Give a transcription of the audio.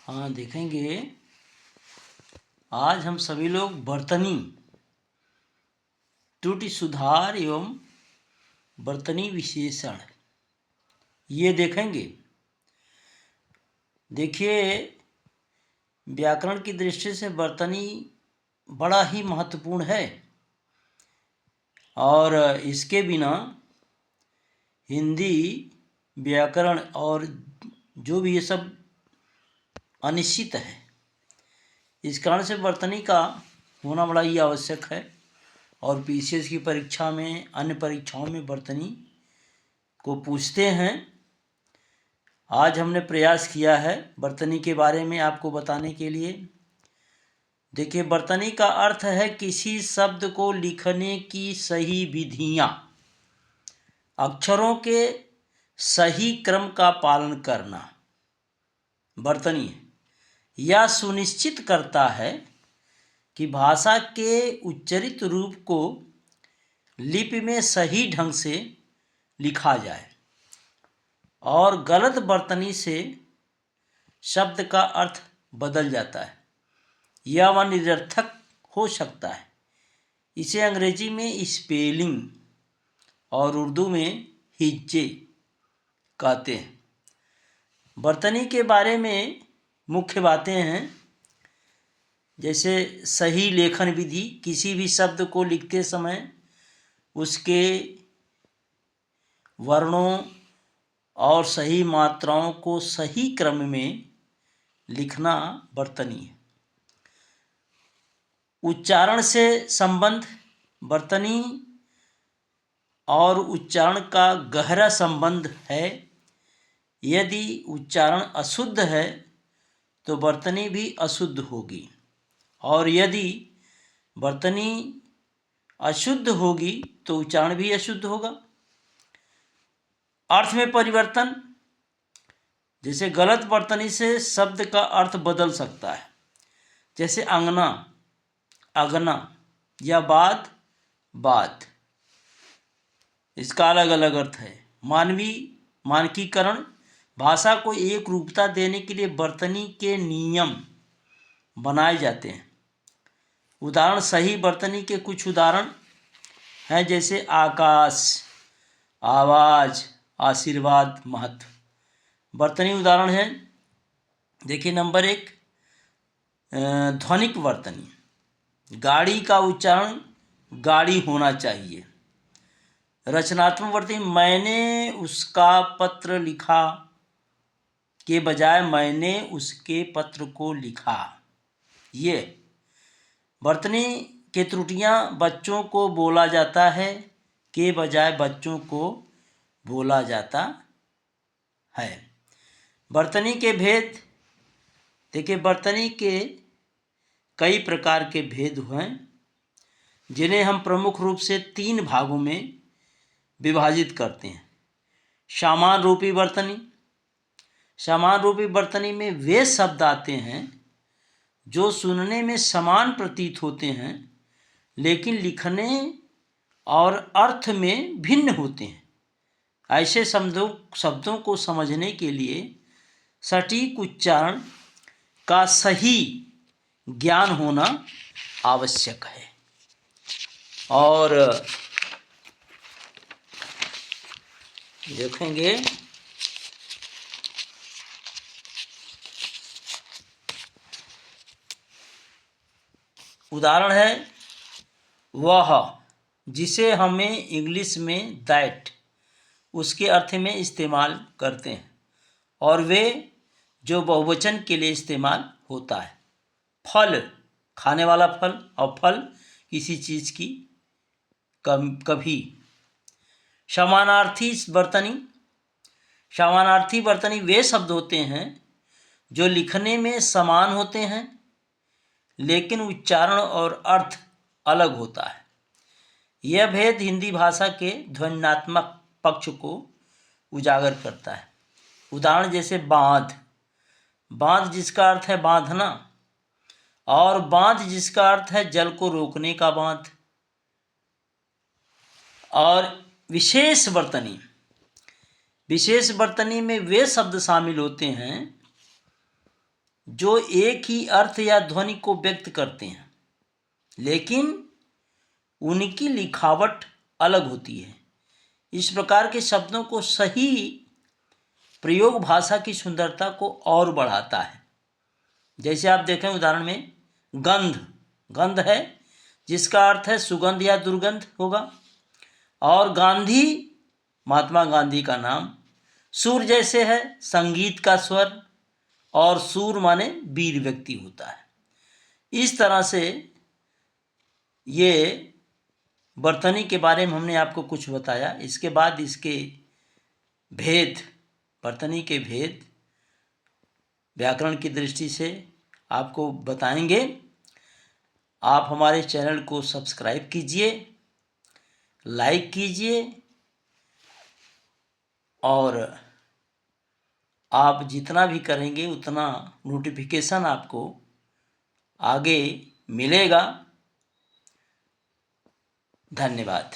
हाँ, देखेंगे। आज हम सभी लोग बर्तनी त्रुटि सुधार एवं बर्तनी विशेषण ये देखेंगे। देखिए, व्याकरण की दृष्टि से बर्तनी बड़ा ही महत्वपूर्ण है और इसके बिना हिंदी व्याकरण और जो भी ये सब अनिश्चित है। इस कारण से बर्तनी का होना बड़ा ही आवश्यक है और पीसीएस की परीक्षा में, अन्य परीक्षाओं में बर्तनी को पूछते हैं। आज हमने प्रयास किया है बर्तनी के बारे में आपको बताने के लिए। देखिए, बर्तनी का अर्थ है किसी शब्द को लिखने की सही विधियां, अक्षरों के सही क्रम का पालन करना बर्तनी है। यह सुनिश्चित करता है कि भाषा के उच्चरित रूप को लिपि में सही ढंग से लिखा जाए और गलत बर्तनी से शब्द का अर्थ बदल जाता है या वह निरर्थक हो सकता है। इसे अंग्रेजी में स्पेलिंग और उर्दू में हिज्जे कहते हैं। बर्तनी के बारे में मुख्य बातें हैं, जैसे सही लेखन विधि। किसी भी शब्द को लिखते समय उसके वर्णों और सही मात्राओं को सही क्रम में लिखना बर्तनी है। उच्चारण से संबंध। बर्तनी और उच्चारण का गहरा संबंध है। यदि उच्चारण अशुद्ध है तो बर्तनी भी अशुद्ध होगी और यदि बर्तनी अशुद्ध होगी तो उच्चारण भी अशुद्ध होगा। अर्थ में परिवर्तन। जैसे गलत बर्तनी से शब्द का अर्थ बदल सकता है, जैसे अंगना, अगना या बाद, बात। इसका अलग अलग अर्थ है। मानकीकरण। भाषा को एक रूपता देने के लिए बर्तनी के नियम बनाए जाते हैं। उदाहरण। सही बर्तनी के कुछ उदाहरण हैं, जैसे आकाश, आवाज, आशीर्वाद, महत्व। बर्तनी उदाहरण है। देखिए, नंबर 1 ध्वनिक बर्तनी। गाड़ी का उच्चारण गाड़ी होना चाहिए। रचनात्मक बर्तनी। मैंने उसका पत्र लिखा के बजाय मैंने उसके पत्र को लिखा। ये बर्तनी के त्रुटियां। बच्चों को बोला जाता है के बजाय बच्चों को बोला जाता है। बर्तनी के भेद। देखिए, बर्तनी के कई प्रकार के भेद हैं, जिन्हें हम प्रमुख रूप से 3 भागों में विभाजित करते हैं। सामान रूपी बर्तनी। सामान रूपी बर्तनी में वे शब्द आते हैं जो सुनने में समान प्रतीत होते हैं लेकिन लिखने और अर्थ में भिन्न होते हैं। ऐसे शब्दों को समझने के लिए सटीक उच्चारण का सही ज्ञान होना आवश्यक है। और देखेंगे, उदाहरण है वह, जिसे हमें इंग्लिश में दैट उसके अर्थ में इस्तेमाल करते हैं, और वे जो बहुवचन के लिए इस्तेमाल होता है। फल, खाने वाला फल, और फल किसी चीज़ की कभी। समानार्थी बर्तनी। समानार्थी बर्तनी वे शब्द होते हैं जो लिखने में समान होते हैं लेकिन उच्चारण और अर्थ अलग होता है। यह भेद हिंदी भाषा के ध्वन्यात्मक पक्ष को उजागर करता है। उदाहरण जैसे बांध। बांध जिसका अर्थ है बांधना, और बांध जिसका अर्थ है जल को रोकने का बांध। और विशेष बर्तनी। विशेष बर्तनी में वे शब्द शामिल होते हैं जो एक ही अर्थ या ध्वनि को व्यक्त करते हैं, लेकिन उनकी लिखावट अलग होती है। इस प्रकार के शब्दों को सही प्रयोग भाषा की सुंदरता को और बढ़ाता है। जैसे आप देखें उदाहरण में गंध, गंध है जिसका अर्थ है सुगंध या दुर्गंध होगा। और गांधी, महात्मा गांधी का नाम। सुर जैसे है संगीत का स्वर, और सूर माने वीर व्यक्ति होता है। इस तरह से ये वर्तनी के बारे में हमने आपको कुछ बताया। इसके बाद इसके भेद, वर्तनी के भेद व्याकरण की दृष्टि से आपको बताएंगे। आप हमारे चैनल को सब्सक्राइब कीजिए, लाइक कीजिए, और आप जितना भी करेंगे उतना नोटिफिकेशन आपको आगे मिलेगा। धन्यवाद।